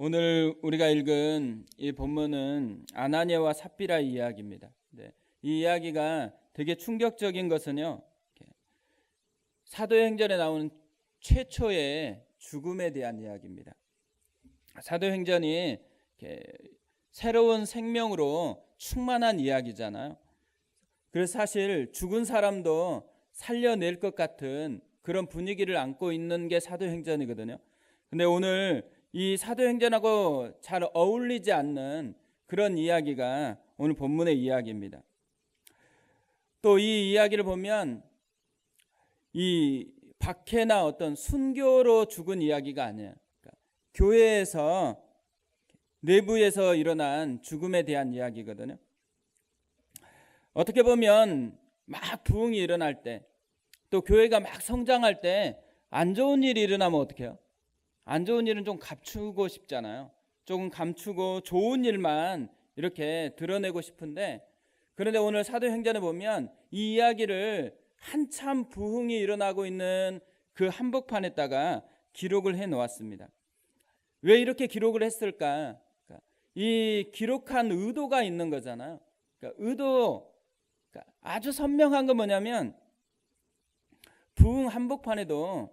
오늘 우리가 읽은 이 본문은 아나니아와 삽비라 이야기입니다. 이 이야기가 되게 충격적인 것은요, 사도행전에 나오는 최초의 죽음에 대한 이야기입니다. 사도행전이 새로운 생명으로 충만한 이야기잖아요. 그래서 사실 죽은 사람도 살려낼 것 같은 그런 분위기를 안고 있는 게 사도행전이거든요. 근데 오늘 이 사도행전하고 잘 어울리지 않는 그런 이야기가 오늘 본문의 이야기입니다. 또 이 이야기를 보면 이 박해나 어떤 순교로 죽은 이야기가 아니에요. 그러니까 교회에서 내부에서 일어난 죽음에 대한 이야기거든요. 어떻게 보면 막 부흥이 일어날 때, 또 교회가 막 성장할 때 안 좋은 일이 일어나면 어떻게 해요? 안 좋은 일은 좀 감추고 싶잖아요. 조금 감추고 좋은 일만 이렇게 드러내고 싶은데, 그런데 오늘 사도행전에 보면 이 이야기를 한참 부흥이 일어나고 있는 그 한복판에다가 기록을 해 놓았습니다. 왜 이렇게 기록을 했을까? 이 기록한 의도가 있는 거잖아요. 아주 선명한 건 뭐냐면, 부흥 한복판에도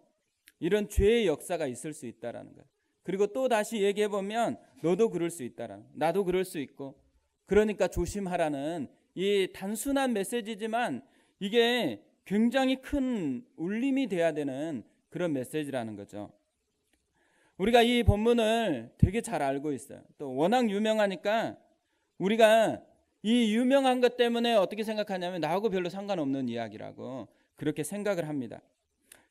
이런 죄의 역사가 있을 수 있다라는 거예요. 그리고 또 다시 얘기해 보면 너도 그럴 수 있다라는, 나도 그럴 수 있고, 그러니까 조심하라는 이 단순한 메시지지만 이게 굉장히 큰 울림이 돼야 되는 그런 메시지라는 거죠. 우리가 이 본문을 되게 잘 알고 있어요. 또 워낙 유명하니까 우리가 이 유명한 것 때문에 어떻게 생각하냐면 나하고 별로 상관없는 이야기라고 그렇게 생각을 합니다.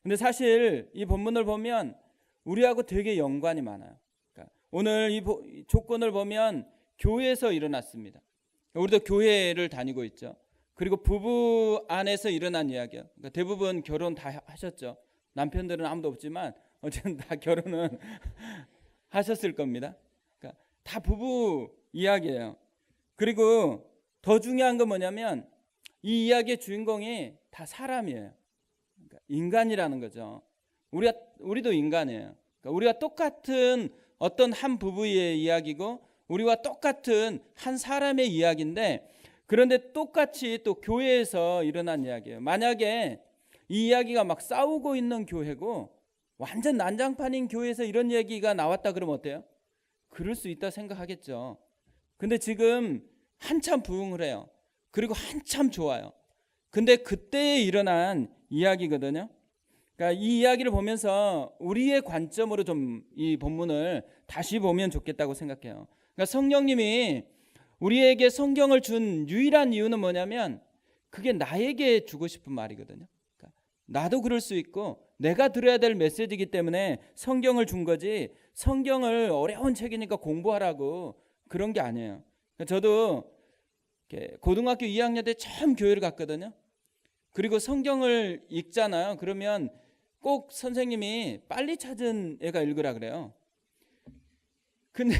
근데 사실 이 본문을 보면 우리하고 되게 연관이 많아요. 그러니까 오늘 이 조건을 보면 교회에서 일어났습니다. 우리도 교회를 다니고 있죠. 그리고 부부 안에서 일어난 이야기예요. 그러니까 대부분 결혼 다 하셨죠. 남편들은 아무도 없지만 어쨌든 다 결혼은 하셨을 겁니다. 그러니까 다 부부 이야기예요. 그리고 더 중요한 건 뭐냐면 이 이야기의 주인공이 다 사람이에요. 그러니까 인간이라는 거죠. 우리도 인간이에요. 그러니까 우리가 똑같은 어떤 한 부부의 이야기고 우리와 똑같은 한 사람의 이야기인데, 그런데 똑같이 또 교회에서 일어난 이야기예요. 만약에 이 이야기가 막 싸우고 있는 교회고 완전 난장판인 교회에서 이런 얘기가 나왔다 그러면 어때요? 그럴 수 있다 생각하겠죠. 근데 지금 한참 부흥을 해요. 그리고 한참 좋아요. 근데 그때에 일어난 이야기거든요. 그러니까 이 이야기를 보면서 우리의 관점으로 좀 이 본문을 다시 보면 좋겠다고 생각해요. 그러니까 성령님이 우리에게 성경을 준 유일한 이유는 뭐냐면 그게 나에게 주고 싶은 말이거든요. 그러니까 나도 그럴 수 있고 내가 들어야 될 메시지이기 때문에 성경을 준 거지, 성경을 어려운 책이니까 공부하라고 그런 게 아니에요. 그러니까 저도 고등학교 2학년 때 처음 교회를 갔거든요. 그리고 성경을 읽잖아요. 그러면 꼭 선생님이 빨리 찾은 애가 읽으라 그래요. 근데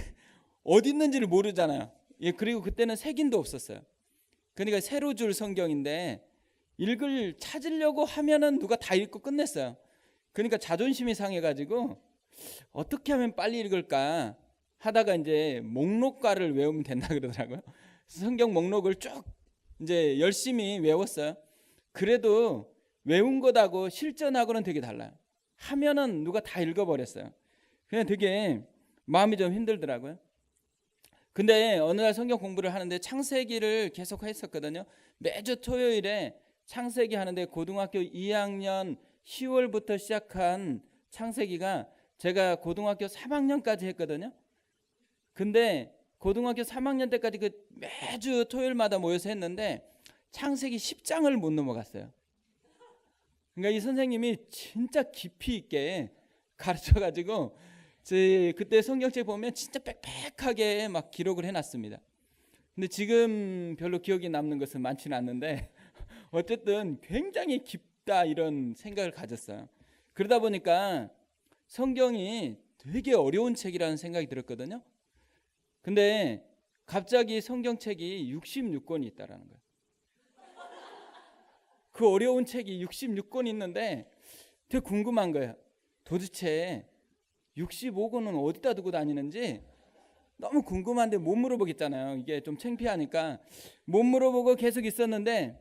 어디 있는지를 모르잖아요. 그리고 그때는 색인도 없었어요. 그러니까 새로 줄 성경인데 찾으려고 하면은 누가 다 읽고 끝냈어요. 그러니까 자존심이 상해가지고 어떻게 하면 빨리 읽을까 하다가 이제 목록가를 외우면 된다 그러더라고요. 성경 목록을 쭉 이제 열심히 외웠어요. 그래도 외운 것하고 실전하고는 되게 달라요. 하면은 누가 다 읽어버렸어요. 그냥 되게 마음이 좀 힘들더라고요. 근데 어느 날 성경 공부를 하는데 창세기를 계속 했었거든요. 매주 토요일에 창세기 하는데 고등학교 2학년 10월부터 시작한 창세기가 제가 고등학교 3학년까지 했거든요. 근데 고등학교 3학년 때까지 그 매주 토요일마다 모여서 했는데 창세기 10장을 못 넘어갔어요. 그러니까 이 선생님이 진짜 깊이 있게 가르쳐가지고 그때 성경책 보면 진짜 빽빽하게 막 기록을 해놨습니다. 근데 지금 별로 기억이 남는 것은 많지는 않는데 어쨌든 굉장히 깊다 이런 생각을 가졌어요. 그러다 보니까 성경이 되게 어려운 책이라는 생각이 들었거든요. 근데 갑자기 성경책이 66권이 있다라는 거예요. 그 어려운 책이 66권 있는데 되게 궁금한 거예요. 도대체 65권은 어디다 두고 다니는지 너무 궁금한데 못 물어보겠잖아요. 이게 좀 창피하니까 못 물어보고 계속 있었는데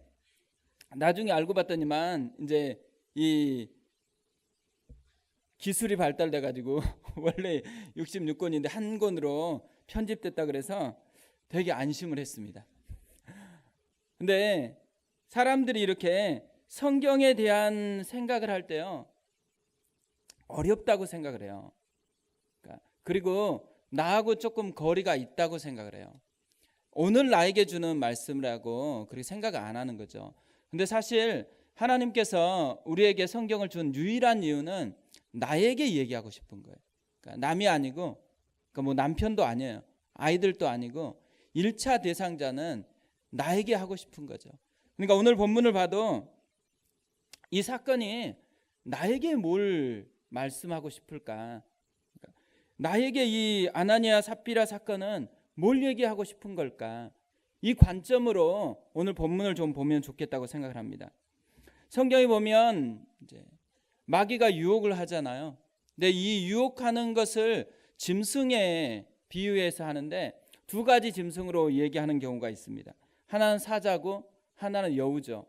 나중에 알고 봤더니만 이제 이 기술이 발달돼 가지고 원래 66권인데 한 권으로 편집됐다 그래서 되게 안심을 했습니다. 근데 사람들이 이렇게 성경에 대한 생각을 할 때요, 어렵다고 생각을 해요. 그리고 나하고 조금 거리가 있다고 생각을 해요. 오늘 나에게 주는 말씀이라고 그렇게 생각을 안 하는 거죠. 근데 사실 하나님께서 우리에게 성경을 준 유일한 이유는 나에게 얘기하고 싶은 거예요. 그러니까 남이 아니고, 그러니까 뭐 남편도 아니에요. 아이들도 아니고 1차 대상자는 나에게 하고 싶은 거죠. 그러니까 오늘 본문을 봐도 이 사건이 나에게 뭘 말씀하고 싶을까? 그러니까 나에게 이 아나니아 삽비라 사건은 뭘 얘기하고 싶은 걸까? 이 관점으로 오늘 본문을 좀 보면 좋겠다고 생각을 합니다. 성경에 보면 이제 마귀가 유혹을 하잖아요. 근데 이 유혹하는 것을 짐승에 비유해서 하는데 두 가지 짐승으로 얘기하는 경우가 있습니다. 하나는 사자고 하나는 여우죠.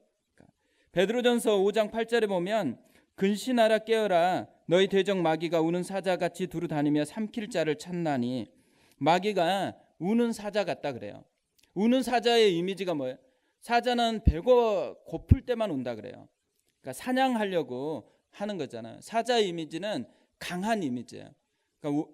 베드로전서 5장 8절에 보면 근신하라 깨어라 너희 대적 마귀가 우는 사자같이 두루 다니며 삼킬 자를 찾나니, 마귀가 우는 사자 같다 그래요. 우는 사자의 이미지가 뭐예요? 사자는 배가 고플 때만 운다 그래요. 그러니까 사냥하려고 하는 거잖아요. 사자의 이미지는 강한 이미지예요. 그러니까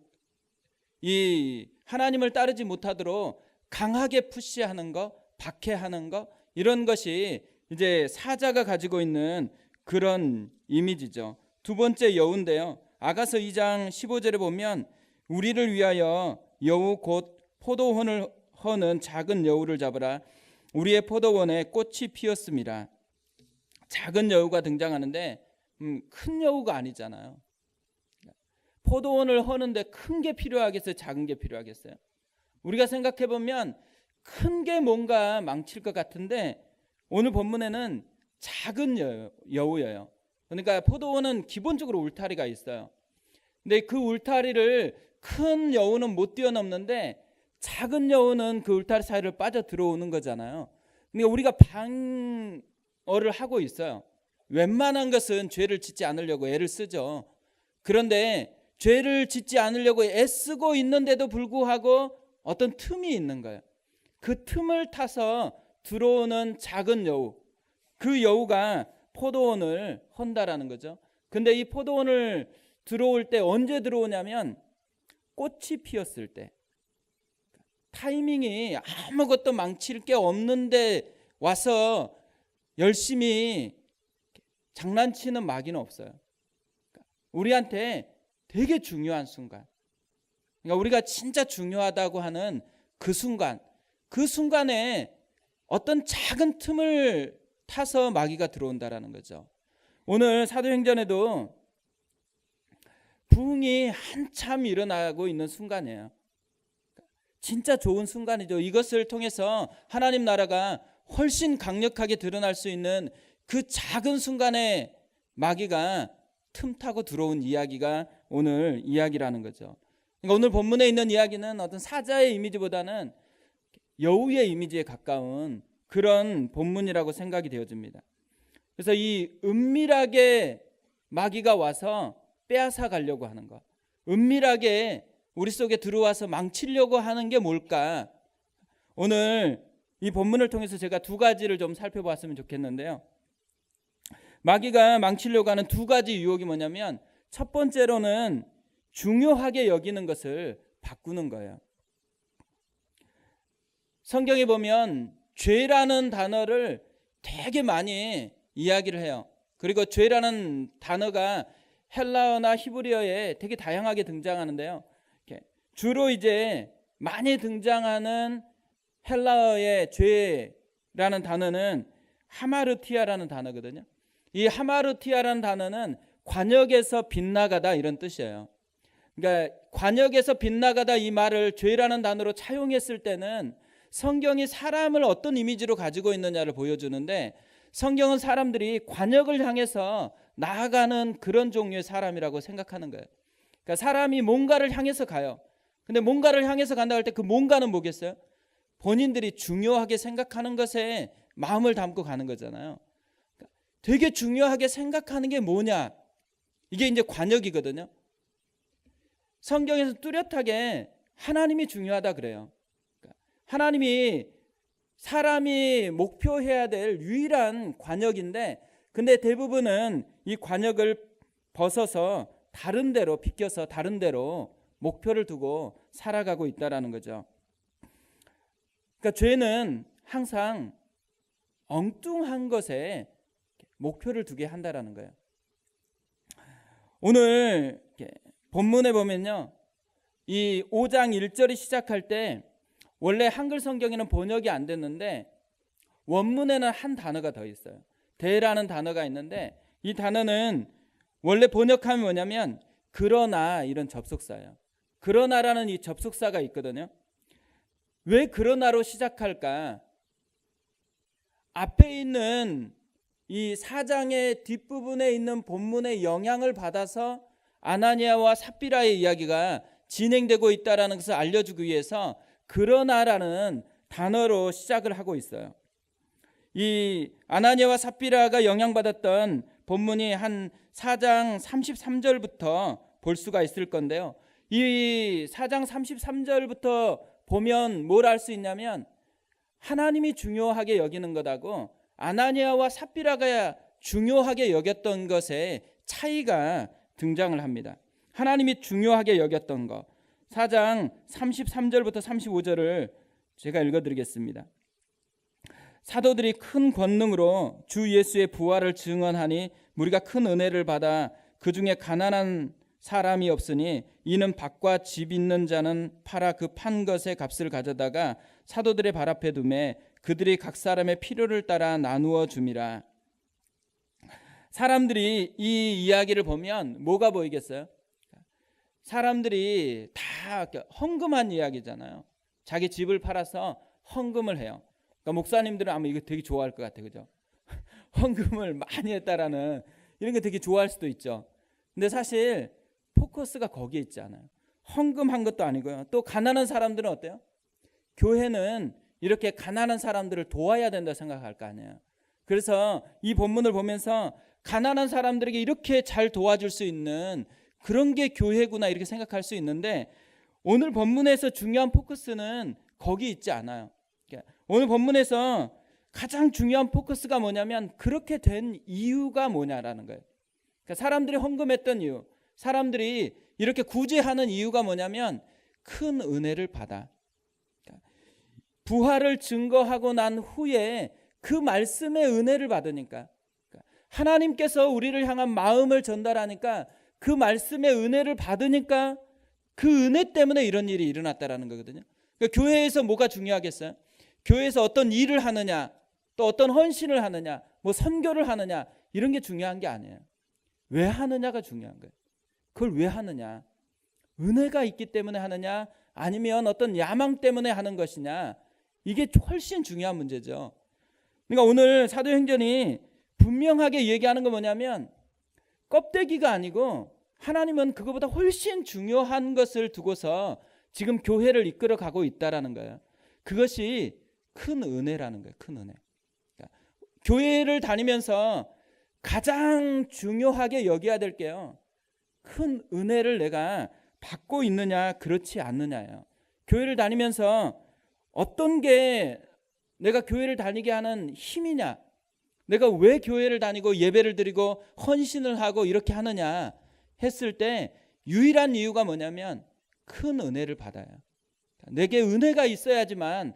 이 하나님을 따르지 못하도록 강하게 푸시하는 거, 박해하는 거, 이런 것이 이제 사자가 가지고 있는 그런 이미지죠. 두 번째 여우인데요. 아가서 2장 15절에 보면 우리를 위하여 여우 곧 포도원을 허는 작은 여우를 잡으라. 우리의 포도원에 꽃이 피었습니다. 작은 여우가 등장하는데 큰 여우가 아니잖아요. 포도원을 허는데 큰 게 필요하겠어요? 작은 게 필요하겠어요? 우리가 생각해 보면 큰 게 뭔가 망칠 것 같은데 오늘 본문에는 작은 여우예요. 그러니까 포도원은 기본적으로 울타리가 있어요. 근데 그 울타리를 큰 여우는 못 뛰어넘는데 작은 여우는 그 울타리 사이를 빠져 들어오는 거잖아요. 그러니까 우리가 방어를 하고 있어요. 웬만한 것은 죄를 짓지 않으려고 애를 쓰죠. 그런데 죄를 짓지 않으려고 애쓰고 있는데도 불구하고 어떤 틈이 있는 거예요. 그 틈을 타서 들어오는 작은 여우, 그 여우가 포도원을 헌다라는 거죠. 근데 이 포도원을 들어올 때 언제 들어오냐면 꽃이 피었을 때, 타이밍이 아무것도 망칠 게 없는데 와서 열심히 장난치는 마귀는 없어요. 우리한테 되게 중요한 순간, 그러니까 우리가 진짜 중요하다고 하는 그 순간, 그 순간에 어떤 작은 틈을 타서 마귀가 들어온다라는 거죠. 오늘 사도행전에도 부흥이 한참 일어나고 있는 순간이에요. 진짜 좋은 순간이죠. 이것을 통해서 하나님 나라가 훨씬 강력하게 드러날 수 있는 그 작은 순간에 마귀가 틈타고 들어온 이야기가 오늘 이야기라는 거죠. 그러니까 오늘 본문에 있는 이야기는 어떤 사자의 이미지보다는 여우의 이미지에 가까운 그런 본문이라고 생각이 되어집니다. 그래서 이 은밀하게 마귀가 와서 빼앗아 가려고 하는 것, 은밀하게 우리 속에 들어와서 망치려고 하는 게 뭘까? 오늘 이 본문을 통해서 제가 두 가지를 좀 살펴봤으면 좋겠는데요. 마귀가 망치려고 하는 두 가지 유혹이 뭐냐면, 첫 번째로는 중요하게 여기는 것을 바꾸는 거예요. 성경에 보면 죄라는 단어를 되게 많이 이야기를 해요. 그리고 죄라는 단어가 헬라어나 히브리어에 되게 다양하게 등장하는데요. 주로 이제 많이 등장하는 헬라어의 죄라는 단어는 하마르티아라는 단어거든요. 이 하마르티아라는 단어는 관역에서 빗나가다 이런 뜻이에요. 그러니까 관역에서 빗나가다 이 말을 죄라는 단어로 차용했을 때는 성경이 사람을 어떤 이미지로 가지고 있느냐를 보여주는데, 성경은 사람들이 관역을 향해서 나아가는 그런 종류의 사람이라고 생각하는 거예요. 그러니까 사람이 뭔가를 향해서 가요. 근데 뭔가를 향해서 간다 할 때 그 뭔가는 뭐겠어요? 본인들이 중요하게 생각하는 것에 마음을 담고 가는 거잖아요. 되게 중요하게 생각하는 게 뭐냐? 이게 이제 관역이거든요. 성경에서 뚜렷하게 하나님이 중요하다 그래요. 하나님이 사람이 목표해야 될 유일한 관역인데, 근데 대부분은 이 관역을 벗어서 다른 데로 비껴서 다른 데로 목표를 두고 살아가고 있다라는 거죠. 그러니까 죄는 항상 엉뚱한 것에 목표를 두게 한다라는 거예요. 오늘 본문에 보면요, 이 5장 1절이 시작할 때 원래 한글 성경에는 번역이 안 됐는데 원문에는 한 단어가 더 있어요. 대라는 단어가 있는데 이 단어는 원래 번역하면 뭐냐면 그러나, 이런 접속사예요. 그러나라는 이 접속사가 있거든요. 왜 그러나로 시작할까? 앞에 있는 이 4장의 뒷부분에 있는 본문의 영향을 받아서 아나니아와 삽비라의 이야기가 진행되고 있다는 것을 알려주기 위해서 그러나라는 단어로 시작을 하고 있어요. 이 아나니아와 삽비라가 영향받았던 본문이 한 4장 33절부터 볼 수가 있을 건데요. 이 4장 33절부터 보면 뭘 알 수 있냐면 하나님이 중요하게 여기는 것하고 아나니아와 삽비라가 중요하게 여겼던 것에 차이가 등장을 합니다. 하나님이 중요하게 여겼던 것, 4장 33절부터 35절을 제가 읽어드리겠습니다. 사도들이 큰 권능으로 주 예수의 부활을 증언하니 우리가 큰 은혜를 받아 그 중에 가난한 사람이 없으니 이는 밭과 집 있는 자는 팔아 그 판 것의 값을 가져다가 사도들의 발 앞에 두매 그들이 각 사람의 필요를 따라 나누어 줌이라. 사람들이 이 이야기를 보면 뭐가 보이겠어요? 사람들이 다 헌금한 이야기잖아요. 자기 집을 팔아서 헌금을 해요. 그러니까 목사님들은 아마 이거 되게 좋아할 것 같아요, 그죠? 헌금을 많이 했다라는 이런 거 되게 좋아할 수도 있죠. 근데 사실 포커스가 거기에 있지 않아요. 헌금한 것도 아니고요. 또 가난한 사람들은 어때요? 교회는 이렇게 가난한 사람들을 도와야 된다 생각할 거 아니에요. 그래서 이 본문을 보면서 가난한 사람들에게 이렇게 잘 도와줄 수 있는 그런 게 교회구나 이렇게 생각할 수 있는데, 오늘 본문에서 중요한 포커스는 거기 있지 않아요. 오늘 본문에서 가장 중요한 포커스가 뭐냐면 그렇게 된 이유가 뭐냐라는 거예요. 그러니까 사람들이 헌금했던 이유, 사람들이 이렇게 구제하는 이유가 뭐냐면 큰 은혜를 받아. 부활을 증거하고 난 후에 그 말씀의 은혜를 받으니까, 하나님께서 우리를 향한 마음을 전달하니까 그 말씀의 은혜를 받으니까 그 은혜 때문에 이런 일이 일어났다라는 거거든요. 그러니까 교회에서 뭐가 중요하겠어요? 교회에서 어떤 일을 하느냐, 또 어떤 헌신을 하느냐, 뭐 선교를 하느냐, 이런 게 중요한 게 아니에요. 왜 하느냐가 중요한 거예요. 그걸 왜 하느냐? 은혜가 있기 때문에 하느냐, 아니면 어떤 야망 때문에 하는 것이냐, 이게 훨씬 중요한 문제죠. 그러니까 오늘 사도행전이 분명하게 얘기하는 건 뭐냐면 껍데기가 아니고 하나님은 그거보다 훨씬 중요한 것을 두고서 지금 교회를 이끌어 가고 있다라는 거예요. 그것이 큰 은혜라는 거예요. 큰 은혜. 그러니까 교회를 다니면서 가장 중요하게 여겨야 될 게요, 큰 은혜를 내가 받고 있느냐 그렇지 않느냐예요. 교회를 다니면서 어떤 게 내가 교회를 다니게 하는 힘이냐, 내가 왜 교회를 다니고 예배를 드리고 헌신을 하고 이렇게 하느냐 했을 때 유일한 이유가 뭐냐면 큰 은혜를 받아요. 내게 은혜가 있어야지만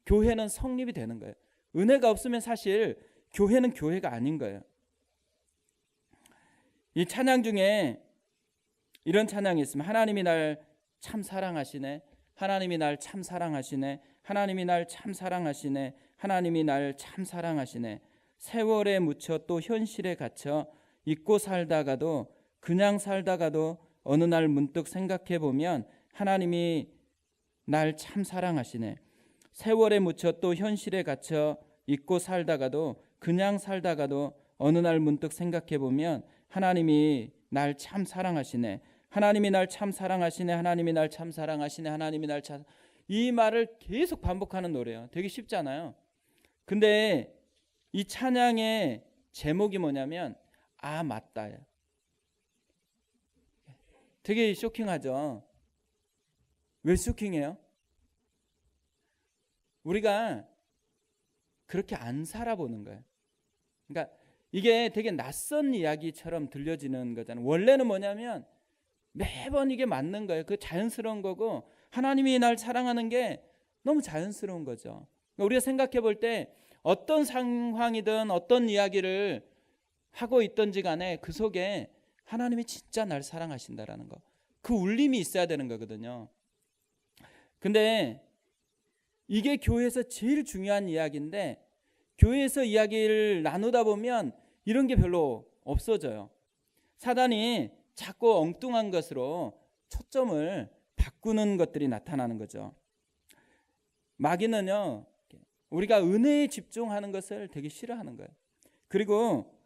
교회는 성립이 되는 거예요. 은혜가 없으면 사실 교회는 교회가 아닌 거예요. 이 찬양 중에 이런 찬양이 있으면 하나님이 날 참 사랑하시네, 하나님이 날 참 사랑하시네, 하나님이 날 참 사랑하시네, 하나님이 날 참 사랑하시네. 세월에 묻혀 또 현실에 갇혀 잊고 살다가도 그냥 살다가도 어느 날 문득 생각해 보면 하나님이 날 참 사랑하시네. 세월에 묻혀 또 현실에 갇혀 잊고 살다가도 그냥 살다가도 어느 날 문득 생각해 보면 하나님이 날 참 사랑하시네. 하나님이 날 참 사랑하시네, 하나님이 날 참 사랑하시네, 하나님이 날 참. 이 말을 계속 반복하는 노래예요. 되게 쉽잖아요. 근데 이 찬양의 제목이 뭐냐면 아 맞다. 되게 쇼킹하죠. 왜 쇼킹해요? 우리가 그렇게 안 살아보는 거예요. 그러니까 이게 되게 낯선 이야기처럼 들려지는 거잖아요. 원래는 뭐냐면 매번 이게 맞는 거예요. 그 자연스러운 거고 하나님이 날 사랑하는 게 너무 자연스러운 거죠. 그러니까 우리가 생각해 볼 때 어떤 상황이든 어떤 이야기를 하고 있든지 간에 그 속에 하나님이 진짜 날 사랑하신다라는 거, 그 울림이 있어야 되는 거거든요. 근데 이게 교회에서 제일 중요한 이야기인데 교회에서 이야기를 나누다 보면 이런 게 별로 없어져요. 사단이 자꾸 엉뚱한 것으로 초점을 바꾸는 것들이 나타나는 거죠. 마귀는요, 우리가 은혜에 집중하는 것을 되게 싫어하는 거예요. 그리고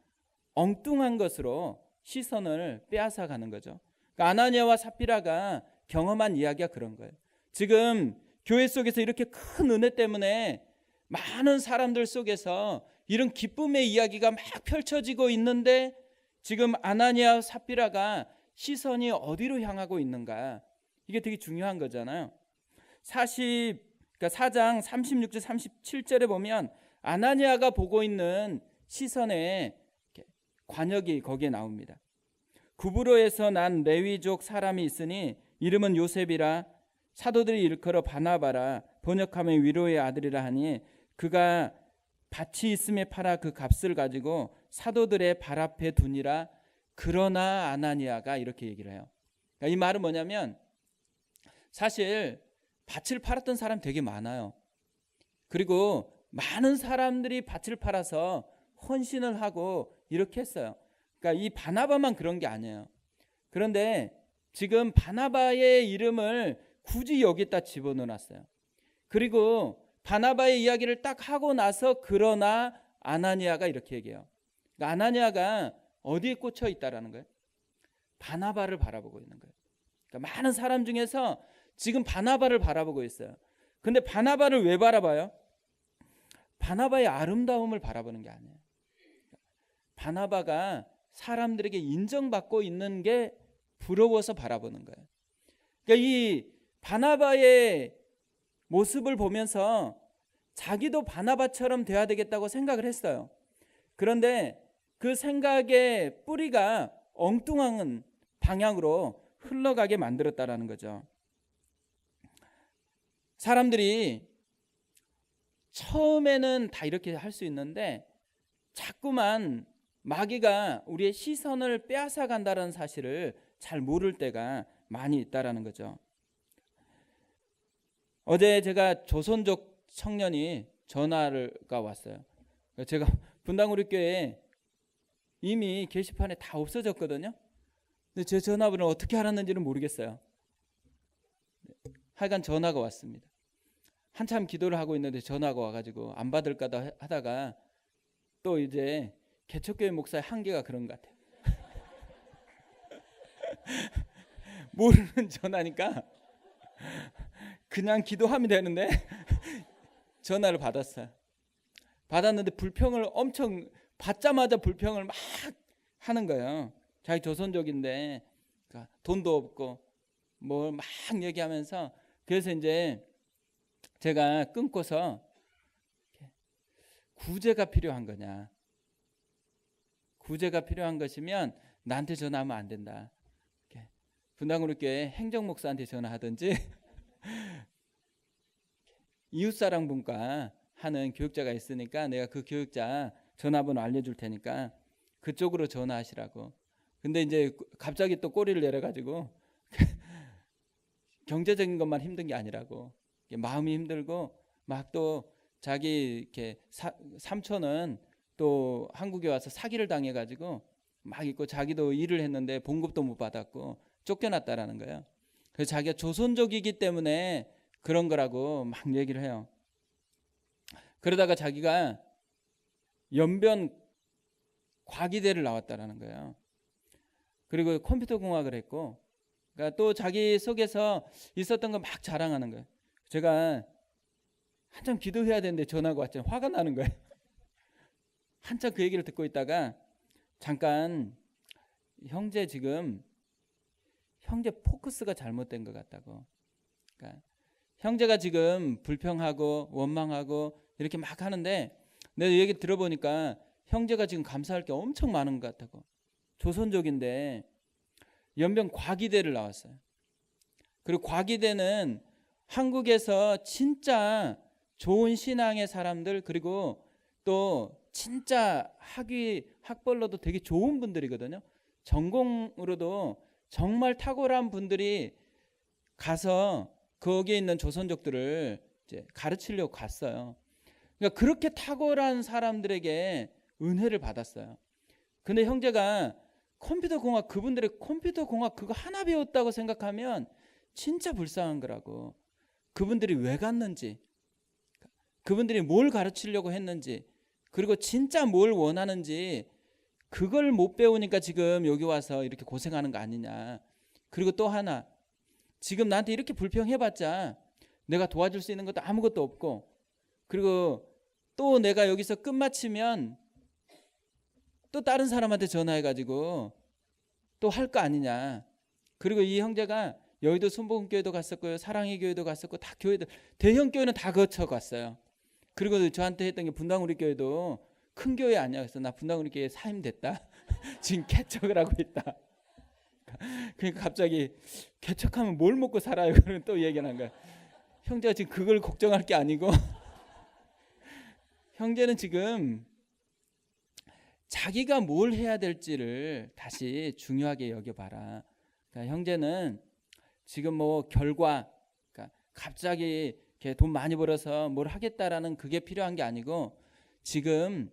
엉뚱한 것으로 시선을 빼앗아 가는 거죠. 그러니까 아나니아와 삽비라가 경험한 이야기가 그런 거예요. 지금 교회 속에서 이렇게 큰 은혜 때문에 많은 사람들 속에서 이런 기쁨의 이야기가 막 펼쳐지고 있는데 지금 아나니아 삽비라가 시선이 어디로 향하고 있는가, 이게 되게 중요한 거잖아요. 4장 36절 37절에 보면 아나니아가 보고 있는 시선의 관역이 거기에 나옵니다. 구브로에서 난 레위족 사람이 있으니 이름은 요셉이라 사도들이 일컬어 바나바라 번역하면 위로의 아들이라 하니 그가 밭이 있음에 팔아 그 값을 가지고 사도들의 발 앞에 두니라. 그러나 아나니아가 이렇게 얘기를 해요. 그러니까 이 말은 뭐냐면 사실 밭을 팔았던 사람 되게 많아요. 그리고 많은 사람들이 밭을 팔아서 헌신을 하고 이렇게 했어요. 그러니까 이 바나바만 그런 게 아니에요. 그런데 지금 바나바의 이름을 굳이 여기다 집어넣어놨어요. 그리고 바나바의 이야기를 딱 하고 나서 그러나 아나니아가 이렇게 얘기해요. 그러니까 아나니아가 어디에 꽂혀 있다라는 거예요? 바나바를 바라보고 있는 거예요. 그러니까 많은 사람 중에서 지금 바나바를 바라보고 있어요. 근데 바나바를 왜 바라봐요? 바나바의 아름다움을 바라보는 게 아니에요. 바나바가 사람들에게 인정받고 있는 게 부러워서 바라보는 거예요. 그러니까 이 바나바의 모습을 보면서 자기도 바나바처럼 돼야 되겠다고 생각을 했어요. 그런데 그 생각의 뿌리가 엉뚱한 방향으로 흘러가게 만들었다라는 거죠. 사람들이 처음에는 다 이렇게 할 수 있는데 자꾸만 마귀가 우리의 시선을 빼앗아 간다는 사실을 잘 모를 때가 많이 있다라는 거죠. 어제 제가 조선족 청년이 전화가 왔어요. 제가 분당우리교회에 이미 게시판에 다 없어졌거든요. 근데 제 전화번호를 어떻게 알았는지는 모르겠어요. 하여간 전화가 왔습니다. 한참 기도를 하고 있는데 전화가 와가지고 안 받을까 하다가 또 이제 개척교회 목사의 한계가 그런 것 같아요. 모르는 전화니까 그냥 기도하면 되는데 전화를 받았어요. 받았는데 불평을 엄청 받자마자 불평을 막 하는 거예요. 자기 조선족인데 그러니까 돈도 없고 뭘 막 얘기하면서, 그래서 이제 제가 끊고서 구제가 필요한 거냐, 구제가 필요한 것이면 나한테 전화하면 안 된다. 분당우리교회 행정목사한테 전화하든지 이웃사랑분과 하는 교육자가 있으니까 내가 그 교육자 전화번호 알려줄 테니까 그쪽으로 전화하시라고. 근데 이제 갑자기 또 꼬리를 내려가지고 경제적인 것만 힘든 게 아니라고, 마음이 힘들고 막 또 자기 이렇게 삼촌은 또 한국에 와서 사기를 당해가지고 막 있고 자기도 일을 했는데 봉급도 못 받았고 쫓겨났다라는 거예요. 그래서 자기가 조선족이기 때문에 그런 거라고 막 얘기를 해요. 그러다가 자기가 연변 과기대를 나왔다라는 거예요. 그리고 컴퓨터 공학을 했고 그러니까 또 자기 속에서 있었던 거 막 자랑하는 거예요. 제가 한참 기도해야 되는데 전화가 왔잖아요. 화가 나는 거예요. 한참 그 얘기를 듣고 있다가 잠깐 형제 포커스가 잘못된 것 같다고. 그러니까 형제가 지금 불평하고 원망하고 이렇게 막 하는데 내가 얘기 들어보니까 형제가 지금 감사할 게 엄청 많은 것 같다고. 조선족인데 연변 과기대를 나왔어요. 그리고 과기대는 한국에서 진짜 좋은 신앙의 사람들 그리고 또 진짜 학벌로도 되게 좋은 분들이거든요. 전공으로도 정말 탁월한 분들이 가서 거기에 있는 조선족들을 이제 가르치려고 갔어요. 그러니까 그렇게 탁월한 사람들에게 은혜를 받았어요. 근데 형제가 그분들의 컴퓨터 공학 그거 하나 배웠다고 생각하면 진짜 불쌍한 거라고. 그분들이 왜 갔는지, 그분들이 뭘 가르치려고 했는지, 그리고 진짜 뭘 원하는지 그걸 못 배우니까 지금 여기 와서 이렇게 고생하는 거 아니냐. 그리고 또 하나, 지금 나한테 이렇게 불평해봤자 내가 도와줄 수 있는 것도 아무것도 없고, 그리고 또 내가 여기서 끝마치면 또 다른 사람한테 전화해가지고 또 할 거 아니냐. 그리고 이 형제가 여의도 순복음교회도 갔었고요, 사랑의 교회도 갔었고, 다 교회들 대형 교회는 다 거쳐갔어요. 그리고 저한테 했던 게 분당우리 교회도 큰 교회 아니야. 그래서 나 분당우리 교회 사임됐다. 지금 개척을 하고 있다. 그러니까 갑자기 개척하면 뭘 먹고 살아요? 그러면 또 얘기하는 거야. 형제가 지금 그걸 걱정할 게 아니고 형제는 지금 자기가 뭘 해야 될지를 다시 중요하게 여겨봐라. 그러니까 형제는 지금 뭐 결과, 그러니까 갑자기 이렇게 돈 많이 벌어서 뭘 하겠다라는 그게 필요한 게 아니고 지금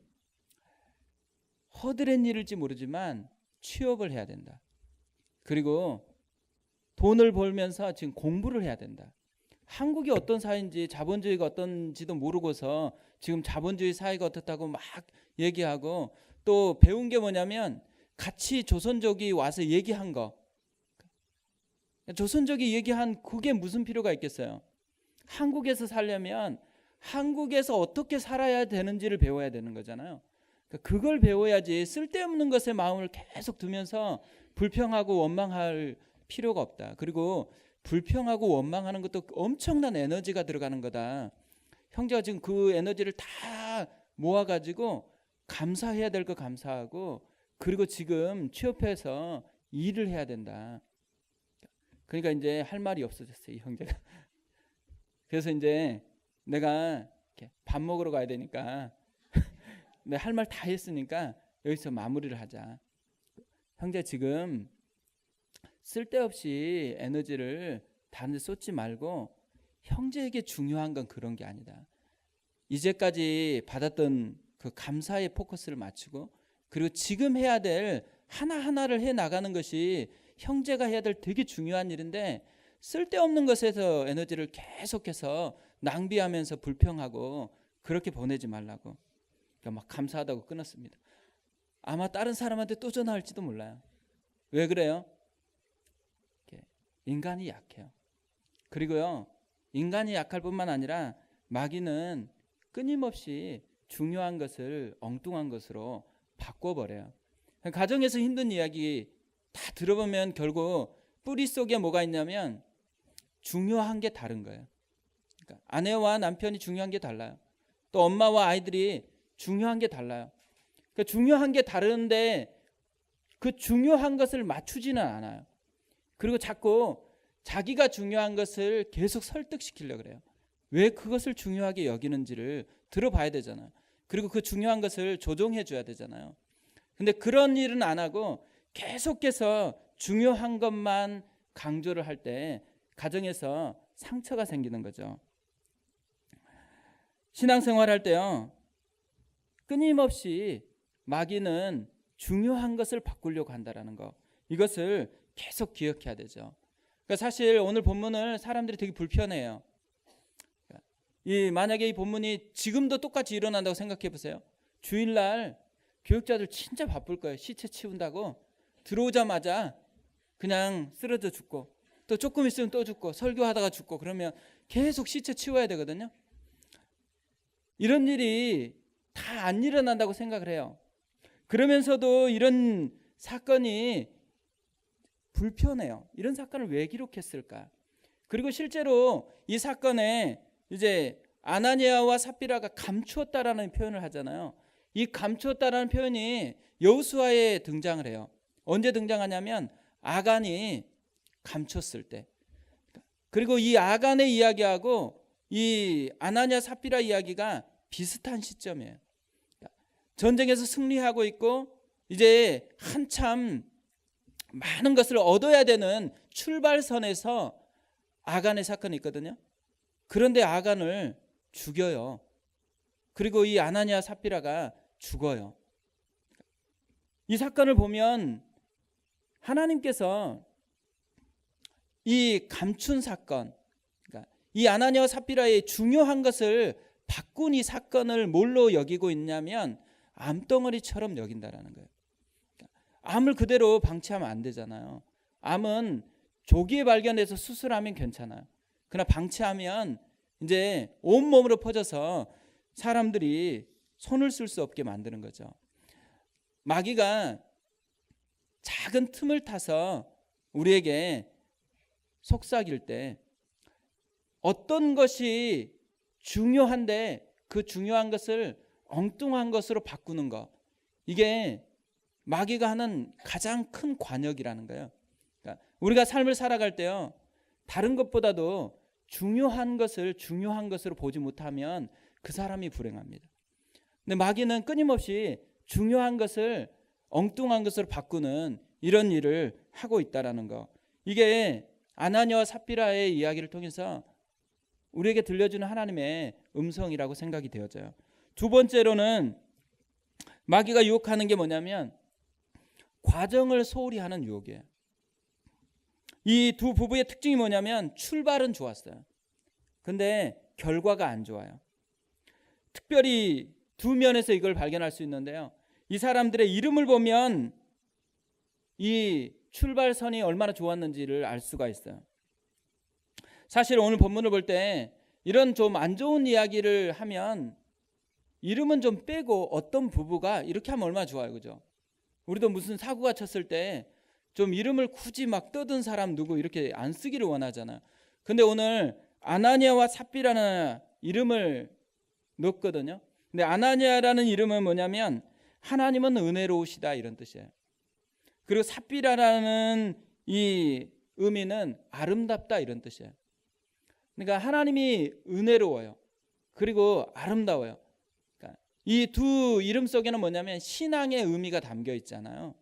허드렛 일일지 모르지만 취업을 해야 된다. 그리고 돈을 벌면서 지금 공부를 해야 된다. 한국이 어떤 사회인지 자본주의가 어떤지도 모르고서 지금 자본주의 사회가 어떻다고 막 얘기하고 또 배운 게 뭐냐면 같이 조선족이 와서 얘기한 거. 조선족이 얘기한 그게 무슨 필요가 있겠어요. 한국에서 살려면 한국에서 어떻게 살아야 되는지를 배워야 되는 거잖아요. 그걸 배워야지 쓸데없는 것에 마음을 계속 두면서 불평하고 원망할 필요가 없다. 그리고 불평하고 원망하는 것도 엄청난 에너지가 들어가는 거다. 형제가 지금 그 에너지를 다 모아가지고 감사해야 될 거 감사하고 그리고 지금 취업해서 일을 해야 된다. 그러니까 이제 할 말이 없어졌어요, 이 형제가. 그래서 이제 내가 밥 먹으러 가야 되니까 내 할 말 다 했으니까 여기서 마무리를 하자. 형제 지금 쓸데없이 에너지를 다른 데 쏟지 말고 형제에게 중요한 건 그런 게 아니다. 이제까지 받았던 그 감사의 포커스를 맞추고 그리고 지금 해야 될 하나하나를 해 나가는 것이 형제가 해야 될 되게 중요한 일인데 쓸데없는 것에서 에너지를 계속해서 낭비하면서 불평하고 그렇게 보내지 말라고. 그러니까 막 감사하다고 끊었습니다. 아마 다른 사람한테 또 전화할지도 몰라요. 왜 그래요? 인간이 약해요. 그리고요, 인간이 약할 뿐만 아니라 마귀는 끊임없이 중요한 것을 엉뚱한 것으로 바꿔버려요. 가정에서 힘든 이야기 다 들어보면 결국 뿌리 속에 뭐가 있냐면 중요한 게 다른 거예요. 그러니까 아내와 남편이 중요한 게 달라요. 또 엄마와 아이들이 중요한 게 달라요. 그러니까 중요한 게 다른데 그 중요한 것을 맞추지는 않아요. 그리고 자꾸 자기가 중요한 것을 계속 설득시키려고 그래요. 왜 그것을 중요하게 여기는지를 들어봐야 되잖아요. 그리고 그 중요한 것을 조정해 줘야 되잖아요. 근데 그런 일은 안 하고 계속해서 중요한 것만 강조를 할 때 가정에서 상처가 생기는 거죠. 신앙생활 할 때요, 끊임없이 마귀는 중요한 것을 바꾸려고 한다는 거, 이것을 계속 기억해야 되죠. 그러니까 사실 오늘 본문을 사람들이 되게 불편해요. 만약에 이 본문이 지금도 똑같이 일어난다고 생각해 보세요. 주일날 교육자들 진짜 바쁠 거예요. 시체 치운다고 들어오자마자 그냥 쓰러져 죽고 또 조금 있으면 또 죽고, 설교하다가 죽고, 그러면 계속 시체 치워야 되거든요. 이런 일이 다 안 일어난다고 생각을 해요. 그러면서도 이런 사건이 불편해요. 이런 사건을 왜 기록했을까? 그리고 실제로 이 사건에 이제 아나니아와 삽비라가 감추었다라는 표현을 하잖아요. 이 감추었다라는 표현이 여호수아에 등장을 해요. 언제 등장하냐면 아간이 감췄을 때. 그리고 이 아간의 이야기하고 이 아나니아 삽비라 이야기가 비슷한 시점이에요. 전쟁에서 승리하고 있고 이제 한참 많은 것을 얻어야 되는 출발선에서 아간의 사건이 있거든요. 그런데 아간을 죽여요. 그리고 이 아나니아 삽비라가 죽어요. 이 사건을 보면 하나님께서 이 감춘 사건, 그러니까 이 아나니아와 삽비라의 중요한 것을 바꾼 이 사건을 뭘로 여기고 있냐면 암덩어리처럼 여긴다라는 거예요. 암을 그대로 방치하면 안 되잖아요. 암은 조기에 발견해서 수술하면 괜찮아요. 그러나 방치하면 이제 온몸으로 퍼져서 사람들이 손을 쓸 수 없게 만드는 거죠. 마귀가 작은 틈을 타서 우리에게 속삭일 때 어떤 것이 중요한데 그 중요한 것을 엉뚱한 것으로 바꾸는 것, 이게 마귀가 하는 가장 큰 관역이라는 거예요. 그러니까 우리가 삶을 살아갈 때요, 다른 것보다도 중요한 것을 중요한 것으로 보지 못하면 그 사람이 불행합니다. 근데 마귀는 끊임없이 중요한 것을 엉뚱한 것으로 바꾸는 이런 일을 하고 있다라는 거. 이게 아나니아와 삽비라의 이야기를 통해서 우리에게 들려주는 하나님의 음성이라고 생각이 되어져요. 두 번째로는 마귀가 유혹하는 게 뭐냐면 과정을 소홀히 하는 유혹이에요. 이 두 부부의 특징이 뭐냐면 출발은 좋았어요. 근데 결과가 안 좋아요. 특별히 두 면에서 이걸 발견할 수 있는데요. 이 사람들의 이름을 보면 이 출발선이 얼마나 좋았는지를 알 수가 있어요. 사실 오늘 본문을 볼 때 이런 좀 안 좋은 이야기를 하면 이름은 좀 빼고 어떤 부부가 이렇게 하면 얼마나 좋아요, 그죠? 우리도 무슨 사고가 쳤을 때 좀 이름을 굳이 막 떠든 사람 누구 이렇게 안 쓰기를 원하잖아요. 근데 오늘 아나니아와 삽비라는 이름을 넣었거든요. 근데 아나니아라는 이름은 뭐냐면 하나님은 은혜로우시다 이런 뜻이에요. 그리고 삽비라라는 이 의미는 아름답다 이런 뜻이에요. 그러니까 하나님이 은혜로워요. 그리고 아름다워요. 그러니까 이 두 이름 속에는 뭐냐면 신앙의 의미가 담겨 있잖아요.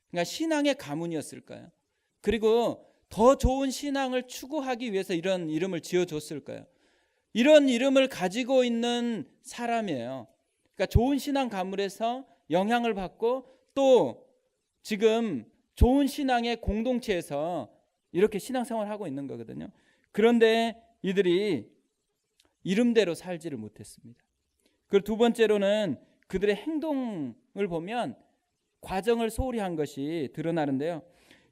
그러니까 신앙의 가문이었을 거예요. 그리고 더 좋은 신앙을 추구하기 위해서 이런 이름을 지어줬을 거예요. 이런 이름을 가지고 있는 사람이에요. 그러니까 좋은 신앙 가문에서 영향을 받고 또 지금 좋은 신앙의 공동체에서 이렇게 신앙생활을 하고 있는 거거든요. 그런데 이들이 이름대로 살지를 못했습니다. 그리고 두 번째로는 그들의 행동을 보면 과정을 소홀히 한 것이 드러나는데요.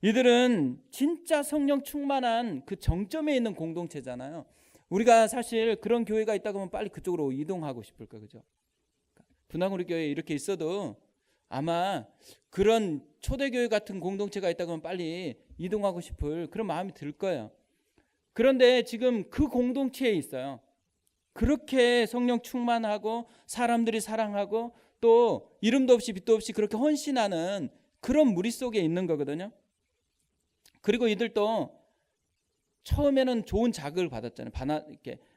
이들은 진짜 성령 충만한 그 정점에 있는 공동체잖아요. 우리가 사실 그런 교회가 있다고 하면 빨리 그쪽으로 이동하고 싶을 거예요, 그죠? 분당우리 교회에 이렇게 있어도 아마 그런 초대교회 같은 공동체가 있다고 하면 빨리 이동하고 싶을 그런 마음이 들 거예요. 그런데 지금 그 공동체에 있어요. 그렇게 성령 충만하고 사람들이 사랑하고 또 이름도 없이 빛도 없이 그렇게 헌신하는 그런 무리 속에 있는 거거든요. 그리고 이들도 처음에는 좋은 자극을 받았잖아요.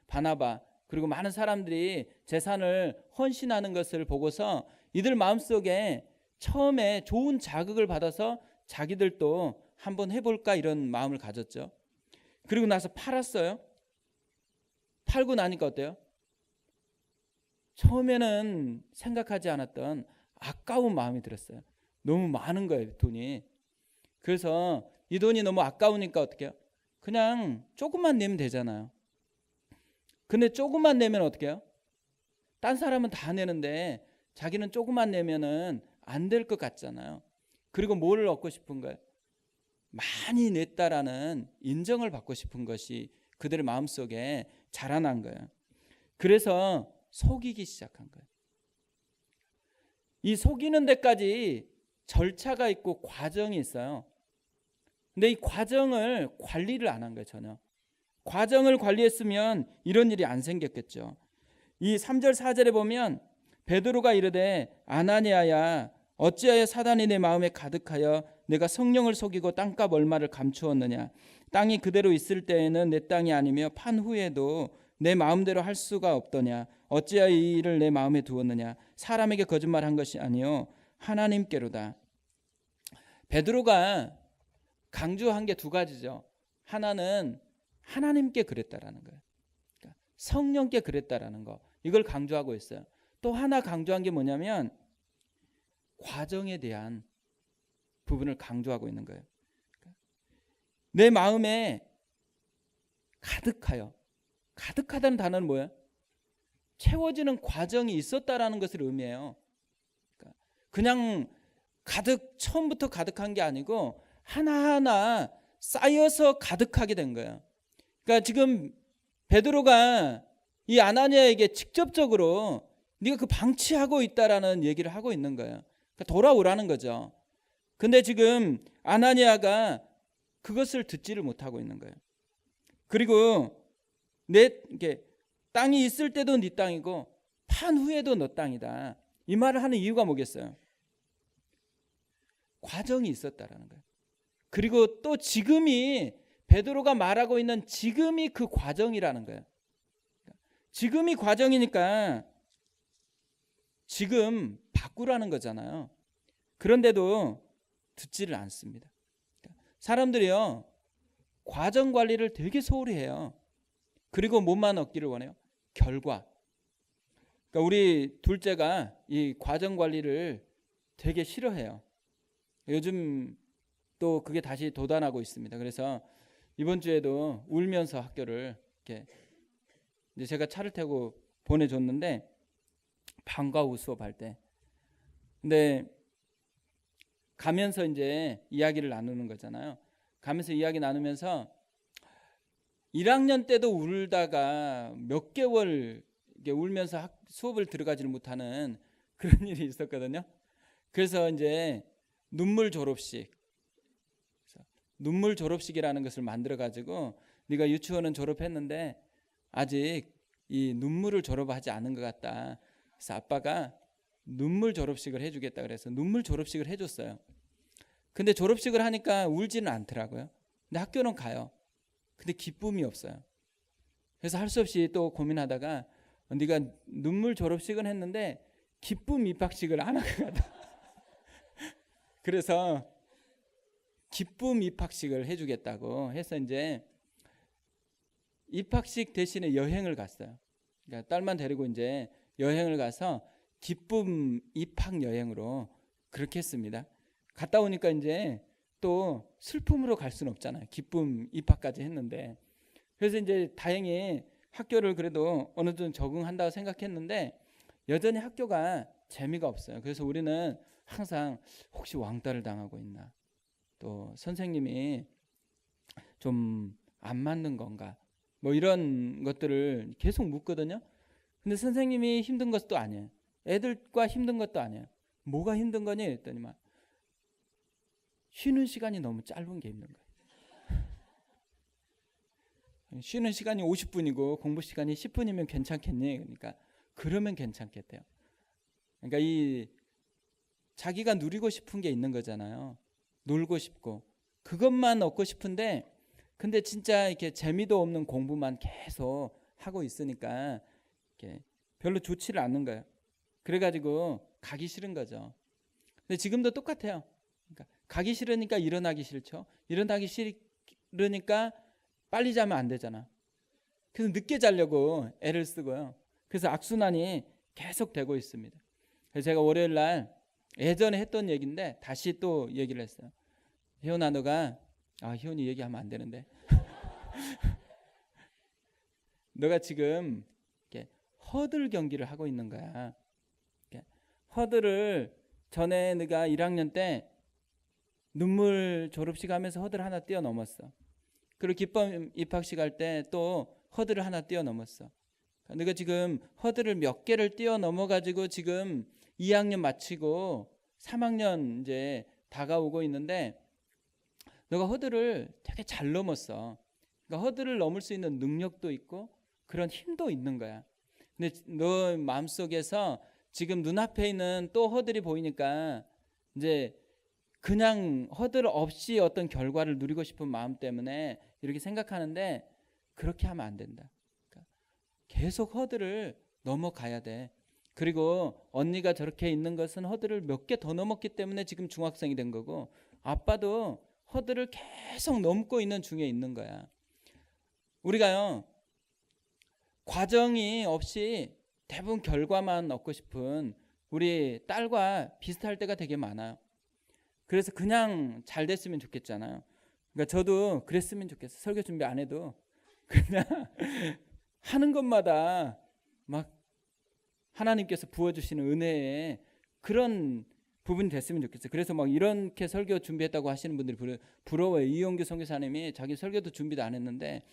바나바 그리고 많은 사람들이 재산을 헌신하는 것을 보고서 이들 마음속에 처음에 좋은 자극을 받아서 자기들도 한번 해볼까 이런 마음을 가졌죠. 그리고 나서 팔았어요. 팔고 나니까 어때요? 처음에는 생각하지 않았던 아까운 마음이 들었어요. 너무 많은 거예요, 돈이. 그래서 이 돈이 너무 아까우니까 어떻게 해요? 그냥 조금만 내면 되잖아요. 근데 조금만 내면 어떻게 해요? 딴 사람은 다 내는데 자기는 조금만 내면은 안 될 것 같잖아요. 그리고 뭐를 얻고 싶은 거예요? 많이 냈다라는 인정을 받고 싶은 것이 그들의 마음속에 자라난 거예요. 그래서 속이기 시작한 거예요. 이 속이는 데까지 절차가 있고 과정이 있어요. 근데 이 과정을 관리를 안 한 거예요. 전혀. 과정을 관리했으면 이런 일이 안 생겼겠죠. 이 3절 4절에 보면 베드로가 이르되 아나니아야 어찌하여 사단이 내 마음에 가득하여 내가 성령을 속이고 땅값 얼마를 감추었느냐. 땅이 그대로 있을 때에는 내 땅이 아니며 판 후에도 내 마음대로 할 수가 없더냐. 어찌하여 이 일을 내 마음에 두었느냐. 사람에게 거짓말한 것이 아니요 하나님께로다. 베드로가 강조한 게 두 가지죠. 하나는 하나님께 그랬다라는 거예요. 그러니까 성령께 그랬다라는 거. 이걸 강조하고 있어요. 또 하나 강조한 게 뭐냐면 과정에 대한 부분을 강조하고 있는 거예요. 내 마음에 가득하여. 가득하다는 단어는 뭐예요? 채워지는 과정이 있었다라는 것을 의미해요. 그냥 가득 처음부터 가득한 게 아니고 하나하나 쌓여서 가득하게 된 거예요. 그러니까 지금 베드로가 이 아나니아에게 직접적으로 네가 그 방치하고 있다라는 얘기를 하고 있는 거예요. 그러니까 돌아오라는 거죠. 근데 지금 아나니아가 그것을 듣지를 못하고 있는 거예요. 그리고 이게 땅이 있을 때도 네 땅이고 판 후에도 너 땅이다. 이 말을 하는 이유가 뭐겠어요? 과정이 있었다라는 거예요. 그리고 또 지금이 베드로가 말하고 있는 지금이 그 과정이라는 거예요. 지금이 과정이니까 지금 바꾸라는 거잖아요. 그런데도 듣지를 않습니다. 사람들이요 과정 관리를 되게 소홀히 해요. 그리고 뭐만 얻기를 원해요? 결과. 그러니까 우리 둘째가 이 과정 관리를 되게 싫어해요. 요즘 또 그게 다시 도단하고 있습니다. 그래서 이번 주에도 울면서 학교를 이렇게 이제 제가 차를 타고 보내줬는데 방과 후 수업할 때. 근데 가면서 이제 이야기를 나누는 거잖아요. 가면서 이야기 나누면서 1학년 때도 울다가 몇 개월 울면서 수업을 들어가지를 못하는 그런 일이 있었거든요. 그래서 이제 눈물 졸업식이라는 것을 만들어 가지고 네가 유치원은 졸업했는데 아직 이 눈물을 졸업하지 않은 것 같다. 그래서 아빠가 눈물 졸업식을 해주겠다 그래서 눈물 졸업식을 해줬어요. 근데 졸업식을 하니까 울지는 않더라고요. 근데 학교는 가요. 근데 기쁨이 없어요. 그래서 할 수 없이 또 고민하다가 네가 눈물 졸업식은 했는데 기쁨 입학식을 안 한 것 같다. 그래서 기쁨 입학식을 해주겠다고 해서 이제 입학식 대신에 여행을 갔어요. 그러니까 딸만 데리고 이제 여행을 가서 기쁨 입학 여행으로 그렇게 했습니다. 갔다 오니까 이제 또 슬픔으로 갈 수는 없잖아요. 기쁨 입학까지 했는데. 그래서 이제 다행히 학교를 그래도 어느 정도 적응한다고 생각했는데 여전히 학교가 재미가 없어요. 그래서 우리는 항상 혹시 왕따를 당하고 있나, 또 선생님이 좀 안 맞는 건가, 뭐 이런 것들을 계속 묻거든요. 근데 선생님이 힘든 것도 아니에요. 애들과 힘든 것도 아니에요. 뭐가 힘든 거니? 했더니만 쉬는 시간이 너무 짧은 게 힘든 거예요. 쉬는 시간이 50분이고 공부 시간이 10분이면 괜찮겠니? 그러니까 그러면 괜찮겠대요. 그러니까 이 자기가 누리고 싶은 게 있는 거잖아요. 놀고 싶고 그것만 얻고 싶은데 근데 진짜 이렇게 재미도 없는 공부만 계속 하고 있으니까 이렇게 별로 좋지를 않는 거예요. 그래가지고 가기 싫은 거죠. 근데 지금도 똑같아요. 그러니까 가기 싫으니까 일어나기 싫죠. 일어나기 싫으니까 빨리 자면 안 되잖아. 그래서 늦게 자려고 애를 쓰고요. 그래서 악순환이 계속 되고 있습니다. 그래서 제가 월요일 날 예전에 했던 얘기인데 다시 또 얘기를 했어요. 희원아, 너가 희원이 얘기하면 안 되는데 너가 지금 이렇게 허들 경기를 하고 있는 거야. 이렇게 허들을 전에 네가 1학년 때 눈물 졸업식 하면서 허들 하나 뛰어넘었어. 그리고 기쁨 입학식 할 때 또 허들을 하나 뛰어넘었어. 내가 지금 허들을 몇 개를 뛰어넘어 가지고 지금 2학년 마치고 3학년 이제 다가오고 있는데 너가 허들을 되게 잘 넘었어. 그러니까 허들을 넘을 수 있는 능력도 있고 그런 힘도 있는 거야. 근데 너 마음속에서 지금 눈앞에 있는 또 허들이 보이니까 이제 그냥 허들 없이 어떤 결과를 누리고 싶은 마음 때문에 이렇게 생각하는데 그렇게 하면 안 된다. 그러니까 계속 허들을 넘어가야 돼. 그리고 언니가 저렇게 있는 것은 허들을 몇 개 더 넘었기 때문에 지금 중학생이 된 거고 아빠도 허들을 계속 넘고 있는 중에 있는 거야. 우리가요 과정이 없이 대부분 결과만 얻고 싶은 우리 딸과 비슷할 때가 되게 많아요. 그래서 그냥 잘 됐으면 좋겠잖아요. 그러니까 저도 그랬으면 좋겠어요. 설교 준비 안 해도 그냥 하는 것마다 막 하나님께서 부어주시는 은혜에 그런 부분이 됐으면 좋겠어요. 그래서 막 이렇게 설교 준비했다고 하시는 분들이 부러워요. 이용규 선교사님이 자기 설교도 준비도 안 했는데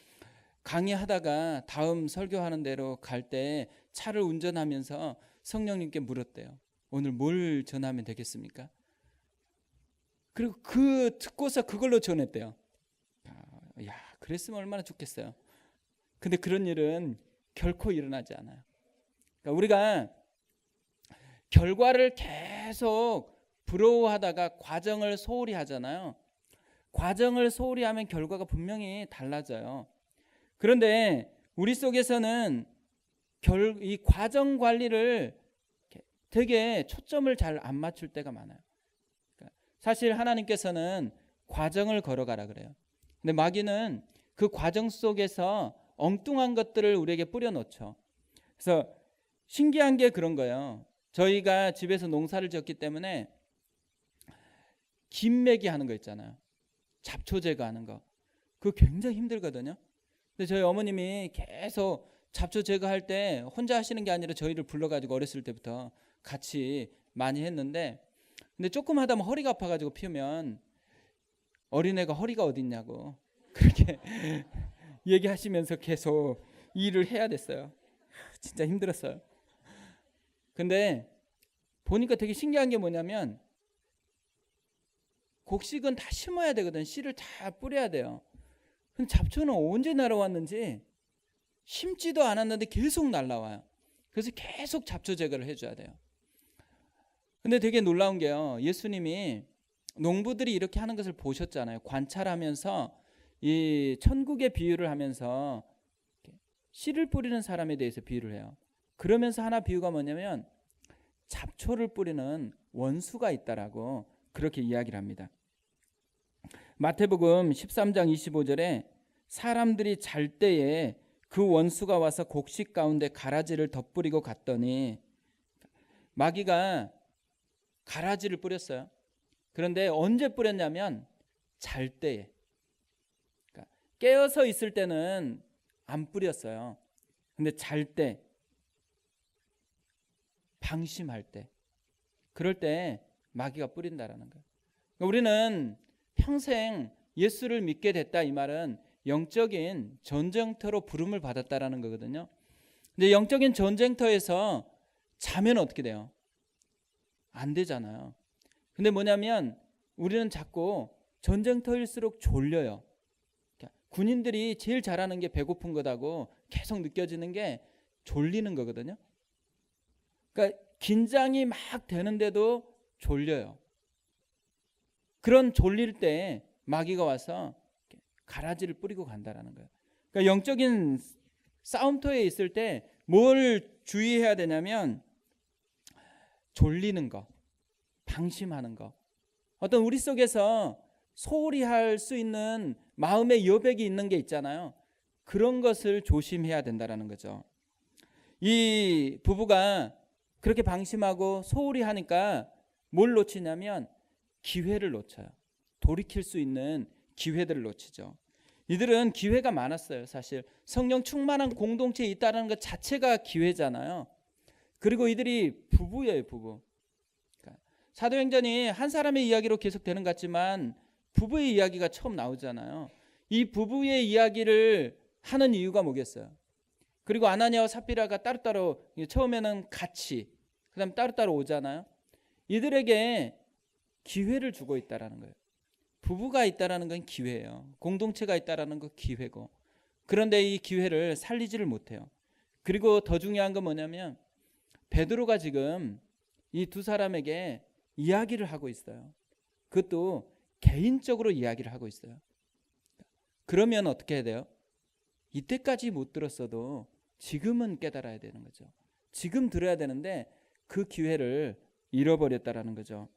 강의하다가 다음 설교하는 대로 갈 때 차를 운전하면서 성령님께 물었대요. 오늘 뭘 전하면 되겠습니까? 그리고 그 듣고서 그걸로 전했대요. 야, 그랬으면 얼마나 좋겠어요. 근데 그런 일은 결코 일어나지 않아요. 그러니까 우리가 결과를 계속 부러워하다가 과정을 소홀히 하잖아요. 과정을 소홀히 하면 결과가 분명히 달라져요. 그런데 우리 속에서는 이 과정 관리를 되게 초점을 잘 안 맞출 때가 많아요. 사실 하나님께서는 과정을 걸어가라 그래요. 근데 마귀는 그 과정 속에서 엉뚱한 것들을 우리에게 뿌려놓죠. 그래서 신기한 게 그런 거예요. 저희가 집에서 농사를 지었기 때문에 김매기 하는 거 있잖아요. 잡초 제거하는 거. 그거 굉장히 힘들거든요. 근데 저희 어머님이 계속 잡초 제거할 때 혼자 하시는 게 아니라 저희를 불러가지고 어렸을 때부터 같이 많이 했는데 근데 조금 하다 보면 허리가 아파가지고 피우면 어린애가 허리가 어딨냐고 그렇게 얘기하시면서 계속 일을 해야 됐어요. 진짜 힘들었어요. 근데 보니까 되게 신기한 게 뭐냐면 곡식은 다 심어야 되거든. 씨를 다 뿌려야 돼요. 근데 잡초는 언제 날아왔는지 심지도 않았는데 계속 날아와요. 그래서 계속 잡초 제거를 해줘야 돼요. 근데 되게 놀라운 게요. 예수님이 농부들이 이렇게 하는 것을 보셨잖아요. 관찰하면서 이 천국의 비유를 하면서 씨를 뿌리는 사람에 대해서 비유를 해요. 그러면서 하나 비유가 뭐냐면 잡초를 뿌리는 원수가 있다라고 그렇게 이야기를 합니다. 마태복음 13장 25절에 사람들이 잘 때에 그 원수가 와서 곡식 가운데 가라지를 덧뿌리고 갔더니 마귀가 가라지를 뿌렸어요. 그런데 언제 뿌렸냐면 잘 때에. 그러니까 깨어서 있을 때는 안 뿌렸어요. 근데 잘 때, 방심할 때, 그럴 때 마귀가 뿌린다라는 거예요. 그러니까 우리는 평생 예수를 믿게 됐다 이 말은 영적인 전쟁터로 부름을 받았다라는 거거든요. 근데 영적인 전쟁터에서 자면 어떻게 돼요? 안 되잖아요. 근데 뭐냐면 우리는 자꾸 전쟁터일수록 졸려요. 군인들이 제일 잘하는 게 배고픈 거다고 계속 느껴지는 게 졸리는 거거든요. 그러니까 긴장이 막 되는데도 졸려요. 그런 졸릴 때 마귀가 와서 가라지를 뿌리고 간다라는 거예요. 그러니까 영적인 싸움터에 있을 때 뭘 주의해야 되냐면 졸리는 거, 방심하는 거. 어떤 우리 속에서 소홀히 할 수 있는 마음의 여백이 있는 게 있잖아요. 그런 것을 조심해야 된다라는 거죠. 이 부부가 그렇게 방심하고 소홀히 하니까 뭘 놓치냐면 기회를 놓쳐요. 돌이킬 수 있는 기회들을 놓치죠. 이들은 기회가 많았어요. 사실 성령 충만한 공동체에 있다는 것 자체가 기회잖아요. 그리고 이들이 부부예요, 부부. 그러니까 사도행전이 한 사람의 이야기로 계속되는 것 같지만 부부의 이야기가 처음 나오잖아요. 이 부부의 이야기를 하는 이유가 뭐겠어요? 그리고 아나니아와 삽비라가 따로따로 처음에는 같이 그다음 따로따로 오잖아요. 이들에게 기회를 주고 있다라는 거예요. 부부가 있다라는 건 기회예요. 공동체가 있다라는 건 기회고. 그런데 이 기회를 살리지를 못해요. 그리고 더 중요한 건 뭐냐면 베드로가 지금 이 두 사람에게 이야기를 하고 있어요. 그것도 개인적으로 이야기를 하고 있어요. 그러면 어떻게 해야 돼요? 이때까지 못 들었어도 지금은 깨달아야 되는 거죠. 지금 들어야 되는데 그 기회를 잃어버렸다라는 거죠.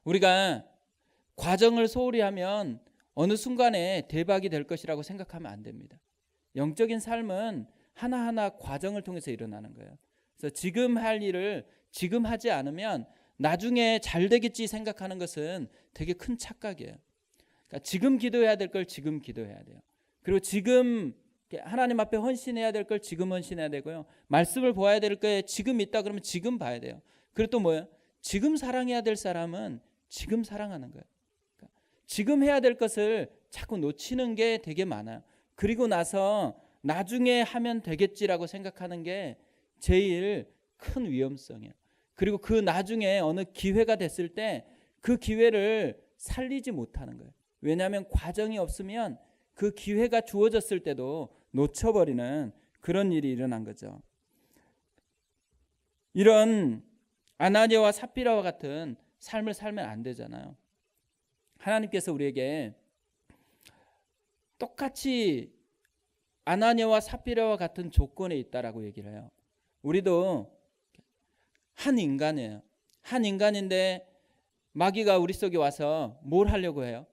우리가 과정을 소홀히 하면 어느 순간에 대박이 될 것이라고 생각하면 안 됩니다. 영적인 삶은 하나하나 과정을 통해서 일어나는 거예요. 그래서 지금 할 일을 지금 하지 않으면 나중에 잘 되겠지 생각하는 것은 되게 큰 착각이에요. 그러니까 지금 기도해야 될 걸 지금 기도해야 돼요. 그리고 지금 하나님 앞에 헌신해야 될 걸 지금 헌신해야 되고요. 말씀을 보아야 될 거에 지금 있다 그러면 지금 봐야 돼요. 그리고 또 뭐예요? 지금 사랑해야 될 사람은 지금 사랑하는 거예요. 그러니까 지금 해야 될 것을 자꾸 놓치는 게 되게 많아요. 그리고 나서 나중에 하면 되겠지라고 생각하는 게 제일 큰 위험성이에요. 그리고 그 나중에 어느 기회가 됐을 때 그 기회를 살리지 못하는 거예요. 왜냐하면 과정이 없으면 그 기회가 주어졌을 때도 놓쳐버리는 그런 일이 일어난 거죠. 이런 아나니아와 삽비라와 같은 삶을 살면 안 되잖아요. 하나님께서 우리에게 똑같이 아나니아와 삽비라와 같은 조건에 있다라고 얘기를 해요. 우리도 한 인간이에요. 한 인간인데 마귀가 우리 속에 와서 뭘 하려고 해요?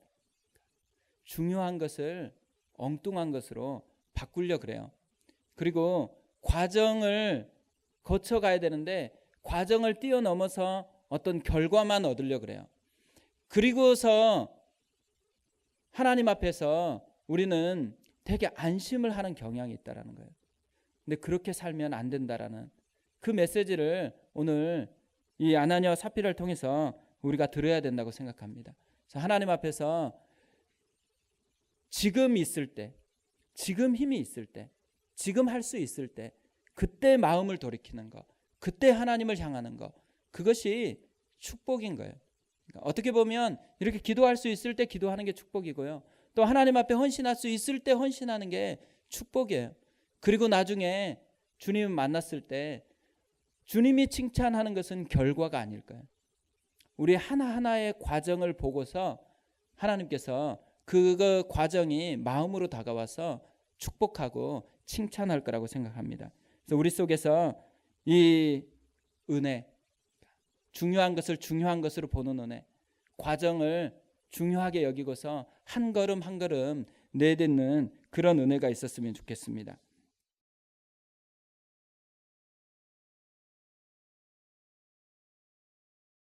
중요한 것을 엉뚱한 것으로 바꾸려 그래요. 그리고 과정을 거쳐가야 되는데 과정을 뛰어넘어서 어떤 결과만 얻으려 그래요. 그리고서 하나님 앞에서 우리는 되게 안심을 하는 경향이 있다라는 거예요. 근데 그렇게 살면 안 된다라는 그 메시지를 오늘 이 아나니아와 삽비라를 통해서 우리가 들어야 된다고 생각합니다. 그래서 하나님 앞에서 지금 있을 때, 지금 힘이 있을 때, 지금 할 수 있을 때 그때 마음을 돌이키는 것, 그때 하나님을 향하는 것, 그것이 축복인 거예요. 그러니까 어떻게 보면 이렇게 기도할 수 있을 때 기도하는 게 축복이고요. 또 하나님 앞에 헌신할 수 있을 때 헌신하는 게 축복이에요. 그리고 나중에 주님을 만났을 때 주님이 칭찬하는 것은 결과가 아닐 거예요. 우리 하나하나의 과정을 보고서 하나님께서 그 과정이 마음으로 다가와서 축복하고 칭찬할 거라고 생각합니다. 그래서 우리 속에서 이 은혜, 중요한 것을 중요한 것으로 보는 은혜, 과정을 중요하게 여기고서 한 걸음 한 걸음 내딛는 그런 은혜가 있었으면 좋겠습니다.